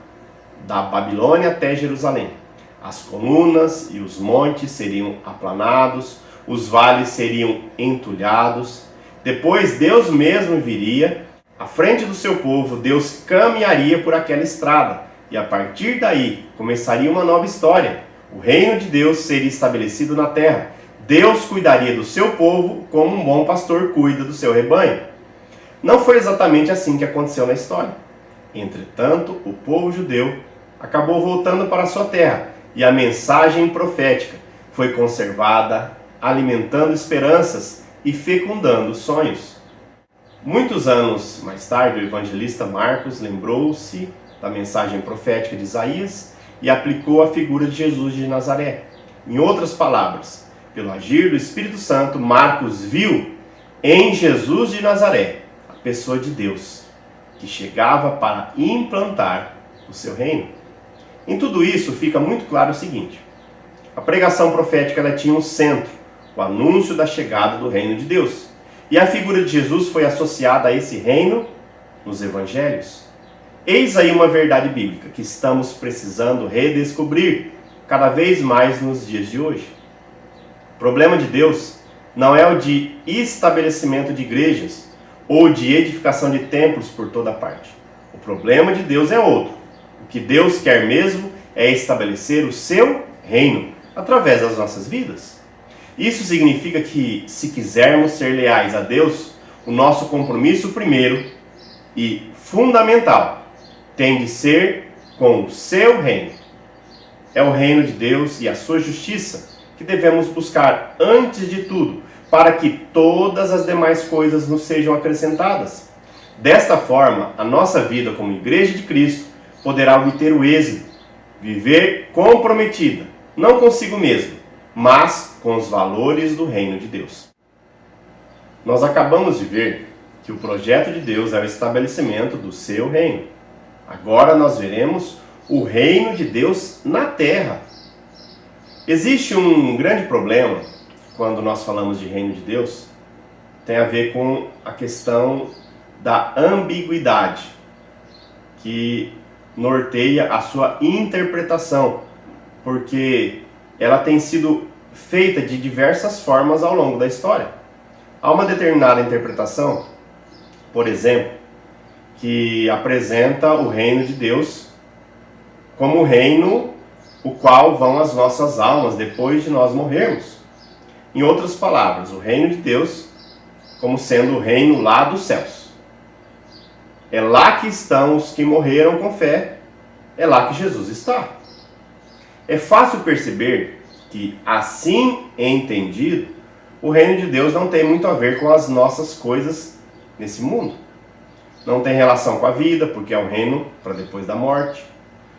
da Babilônia até Jerusalém. As colunas e os montes seriam aplanados, os vales seriam entulhados. Depois Deus mesmo viria, à frente do seu povo, Deus caminharia por aquela estrada. E a partir daí começaria uma nova história. O reino de Deus seria estabelecido na terra. Deus cuidaria do seu povo como um bom pastor cuida do seu rebanho. Não foi exatamente assim que aconteceu na história. Entretanto, o povo judeu acabou voltando para a sua terra e a mensagem profética foi conservada, alimentando esperanças e fecundando sonhos. Muitos anos mais tarde, o evangelista Marcos lembrou-se da mensagem profética de Isaías e aplicou a figura de Jesus de Nazaré. Em outras palavras, pelo agir do Espírito Santo, Marcos viu em Jesus de Nazaré a pessoa de Deus, que chegava para implantar o seu reino. Em tudo isso fica muito claro o seguinte, a pregação profética ela tinha um centro, o anúncio da chegada do reino de Deus. E a figura de Jesus foi associada a esse reino nos evangelhos. Eis aí uma verdade bíblica que estamos precisando redescobrir cada vez mais nos dias de hoje. O problema de Deus não é o de estabelecimento de igrejas ou de edificação de templos por toda parte. O problema de Deus é outro. O que Deus quer mesmo é estabelecer o seu reino através das nossas vidas. Isso significa que, se quisermos ser leais a Deus, o nosso compromisso primeiro e fundamental tem de ser com o seu reino. É o reino de Deus e a sua justiça que devemos buscar antes de tudo, para que todas as demais coisas nos sejam acrescentadas. Desta forma, a nossa vida como Igreja de Cristo poderá obter o êxito, viver comprometida, não consigo mesmo, mas com os valores do reino de Deus. Nós acabamos de ver que o projeto de Deus é o estabelecimento do seu reino. Agora nós veremos o reino de Deus na terra. Existe um grande problema quando nós falamos de reino de Deus, tem a ver com a questão da ambiguidade, que norteia a sua interpretação, porque ela tem sido feita de diversas formas ao longo da história. Há uma determinada interpretação, por exemplo, que apresenta o reino de Deus como o reino o qual vão as nossas almas depois de nós morrermos. Em outras palavras, o reino de Deus como sendo o reino lá dos céus. É lá que estão os que morreram com fé, é lá que Jesus está. É fácil perceber que, assim entendido, o reino de Deus não tem muito a ver com as nossas coisas nesse mundo. Não tem relação com a vida, porque é um reino para depois da morte.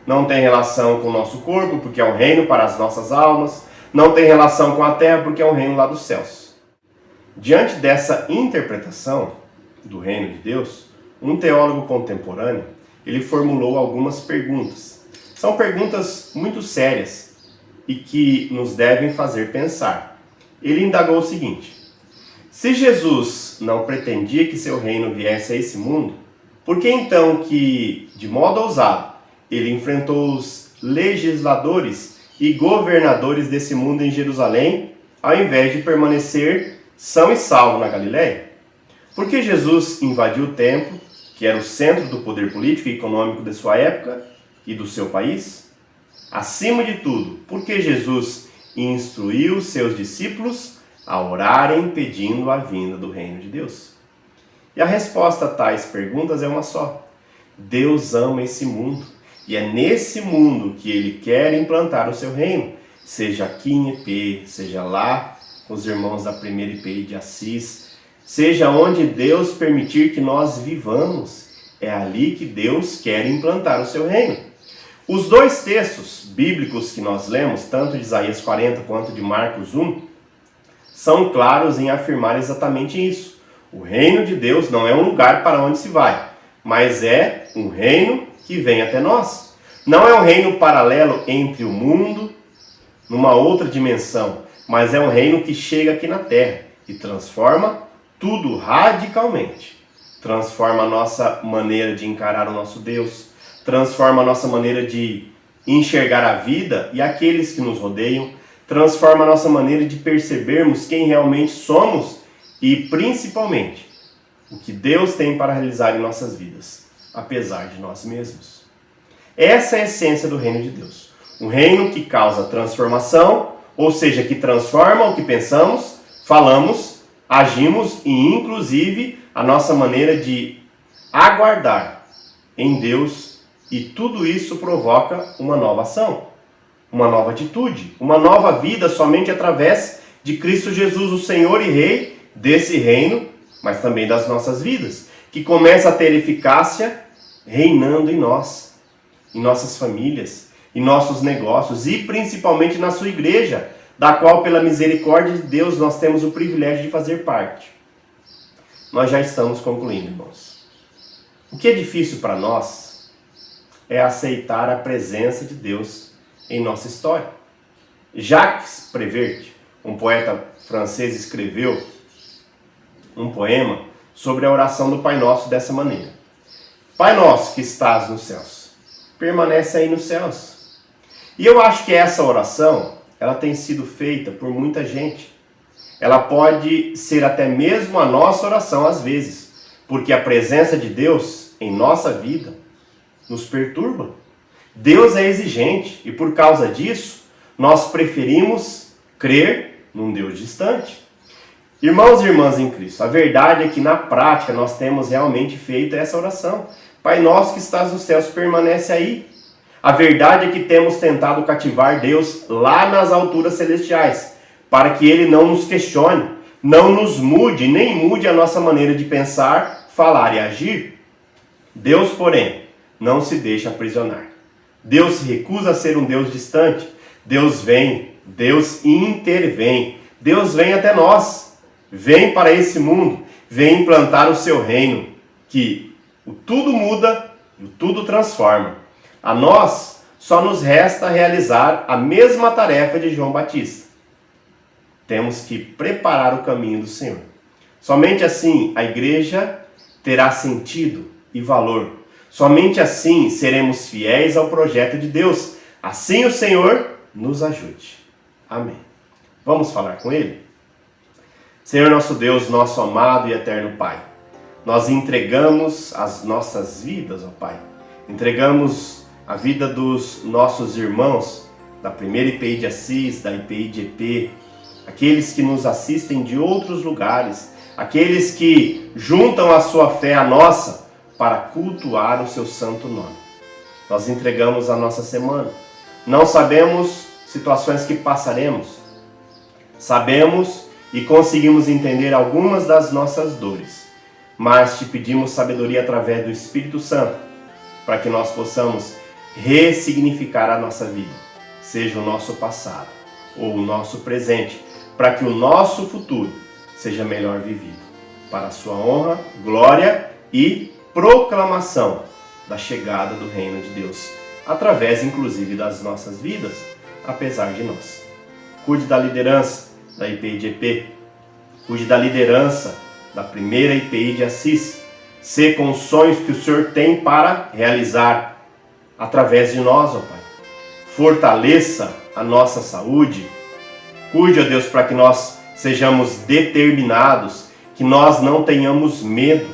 Não tem relação com o nosso corpo, porque é um reino para as nossas almas. Não tem relação com a terra, porque é um reino lá dos céus. Diante dessa interpretação do reino de Deus, um teólogo contemporâneo, ele formulou algumas perguntas. São perguntas muito sérias e que nos devem fazer pensar. Ele indagou o seguinte: se Jesus não pretendia que seu reino viesse a esse mundo, por que então que, de modo ousado, ele enfrentou os legisladores e governadores desse mundo em Jerusalém, ao invés de permanecer são e salvo na Galiléia? Por que Jesus invadiu o templo, que era o centro do poder político e econômico de sua época e do seu país? Acima de tudo, por que Jesus instruiu seus discípulos a orarem pedindo a vinda do reino de Deus? E a resposta a tais perguntas é uma só: Deus ama esse mundo, e é nesse mundo que Ele quer implantar o seu reino, seja aqui em EP, seja lá com os irmãos da primeira IP de Assis, seja onde Deus permitir que nós vivamos, é ali que Deus quer implantar o seu reino. Os dois textos bíblicos que nós lemos, tanto de Isaías 40 quanto de Marcos 1, são claros em afirmar exatamente isso. O reino de Deus não é um lugar para onde se vai, mas é um reino que vem até nós. Não é um reino paralelo entre o mundo, numa outra dimensão, mas é um reino que chega aqui na terra e transforma tudo radicalmente. Transforma a nossa maneira de encarar o nosso Deus, transforma a nossa maneira de enxergar a vida e aqueles que nos rodeiam, transforma a nossa maneira de percebermos quem realmente somos e, principalmente, o que Deus tem para realizar em nossas vidas, apesar de nós mesmos. Essa é a essência do reino de Deus. Um reino que causa transformação, ou seja, que transforma o que pensamos, falamos, agimos e, inclusive, a nossa maneira de aguardar em Deus. E tudo isso provoca uma nova ação, uma nova atitude, uma nova vida somente através de Cristo Jesus, o Senhor e Rei desse reino, mas também das nossas vidas, que começa a ter eficácia reinando em nós, em nossas famílias, em nossos negócios e principalmente na sua igreja, da qual, pela misericórdia de Deus, nós temos o privilégio de fazer parte. Nós já estamos concluindo, irmãos. O que é difícil para nós é aceitar a presença de Deus em nossa história. Jacques Prévert, um poeta francês, escreveu um poema sobre a oração do Pai Nosso dessa maneira: Pai Nosso que estás nos céus, permanece aí nos céus. E eu acho que essa oração, ela tem sido feita por muita gente. Ela pode ser até mesmo a nossa oração às vezes, porque a presença de Deus em nossa vida nos perturba. Deus é exigente e por causa disso, nós preferimos crer num Deus distante. Irmãos e irmãs em Cristo, a verdade é que na prática nós temos realmente feito essa oração. Pai nosso que estás nos céus, permanece aí. A verdade é que temos tentado cativar Deus lá nas alturas celestiais, para que Ele não nos questione, não nos mude, nem mude a nossa maneira de pensar, falar e agir. Deus, porém, não se deixa aprisionar. Deus se recusa a ser um Deus distante. Deus vem, Deus intervém. Deus vem até nós, vem para esse mundo, vem implantar o seu reino, que o tudo muda e o tudo transforma. A nós só nos resta realizar a mesma tarefa de João Batista. Temos que preparar o caminho do Senhor. Somente assim a igreja terá sentido e valor. Somente assim seremos fiéis ao projeto de Deus. Assim o Senhor nos ajude. Amém. Vamos falar com Ele? Senhor nosso Deus, nosso amado e eterno Pai, nós entregamos as nossas vidas, ó Pai. Entregamos a vida dos nossos irmãos da primeira IPI de Assis, da IPI de EP, aqueles que nos assistem de outros lugares, aqueles que juntam a sua fé à nossa para cultuar o seu santo nome. Nós entregamos a nossa semana. Não sabemos situações que passaremos. Sabemos e conseguimos entender algumas das nossas dores, mas te pedimos sabedoria através do Espírito Santo, para que nós possamos ressignificar a nossa vida, seja o nosso passado ou o nosso presente, para que o nosso futuro seja melhor vivido, para a sua honra, glória e proclamação da chegada do reino de Deus, através inclusive das nossas vidas, apesar de nós. Cuide da liderança da IPI de EP, cuide da liderança da primeira IPI de Assis, ser com os sonhos que o Senhor tem para realizar através de nós, ó Pai. Fortaleça a nossa saúde. Cuide, ó Deus, para que nós sejamos determinados, que nós não tenhamos medo,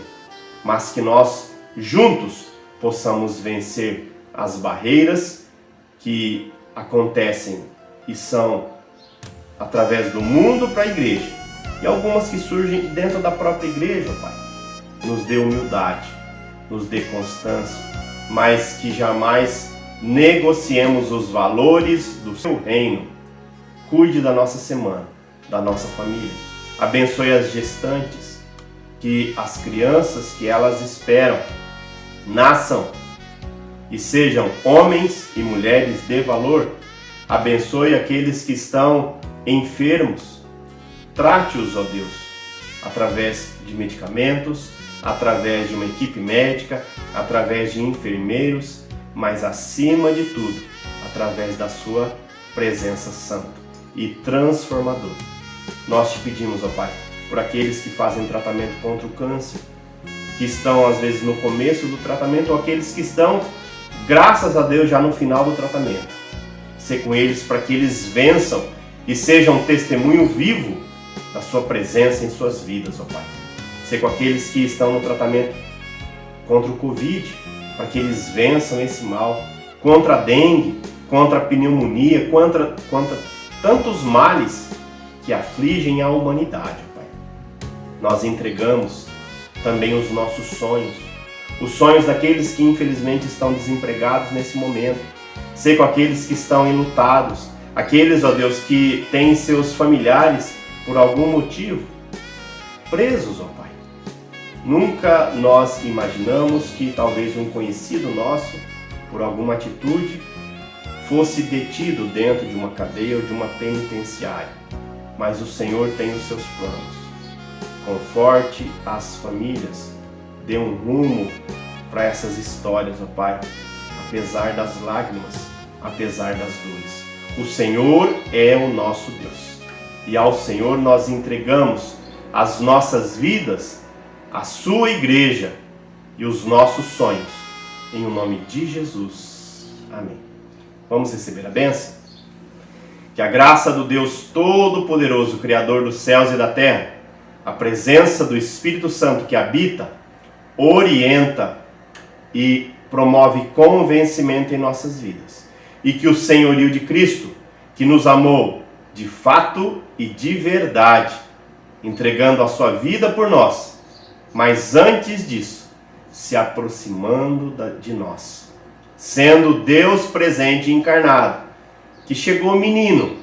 mas que nós juntos possamos vencer as barreiras que acontecem e são através do mundo para a igreja, e algumas que surgem dentro da própria igreja, ó Pai. Nos dê humildade, nos dê constância, mas que jamais negociemos os valores do seu reino. Cuide da nossa semana, da nossa família. Abençoe as gestantes, que as crianças que elas esperam nasçam e sejam homens e mulheres de valor. Abençoe aqueles que estão enfermos. Trate-os, ó Deus, através de medicamentos, através de uma equipe médica, através de enfermeiros, mas acima de tudo, através da sua presença santa e transformadora. Nós te pedimos, ó Pai, por aqueles que fazem tratamento contra o câncer, que estão às vezes no começo do tratamento, ou aqueles que estão, graças a Deus, já no final do tratamento. Ser com eles para que eles vençam e sejam um testemunho vivo da sua presença em suas vidas, ó Pai. Ser com aqueles que estão no tratamento contra o Covid, para que eles vençam esse mal, contra a dengue, contra a pneumonia, contra tantos males que afligem a humanidade, ó Pai. Nós entregamos também os nossos sonhos, os sonhos daqueles que infelizmente estão desempregados nesse momento. Ser com aqueles que estão enlutados, aqueles, ó Deus, que têm seus familiares por algum motivo presos, ó Pai. Nunca nós imaginamos que talvez um conhecido nosso, por alguma atitude, fosse detido dentro de uma cadeia ou de uma penitenciária. Mas o Senhor tem os seus planos. Conforte as famílias, dê um rumo para essas histórias, ó Pai, apesar das lágrimas, apesar das dores. O Senhor é o nosso Deus, e ao Senhor nós entregamos as nossas vidas, a sua igreja e os nossos sonhos, em o nome de Jesus. Amém. Vamos receber a bênção? Que a graça do Deus Todo-Poderoso, Criador dos céus e da terra, a presença do Espírito Santo que habita, orienta e promove convencimento em nossas vidas. E que o senhorio de Cristo, que nos amou de fato e de verdade, entregando a sua vida por nós, mas antes disso, se aproximando de nós, sendo Deus presente e encarnado, que chegou menino,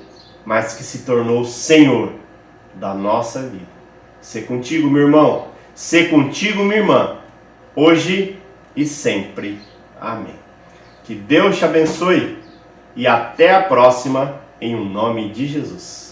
mas que se tornou Senhor, da nossa vida. Ser contigo, meu irmão. Ser contigo, minha irmã. Hoje e sempre. Amém. Que Deus te abençoe. E até a próxima, em nome de Jesus.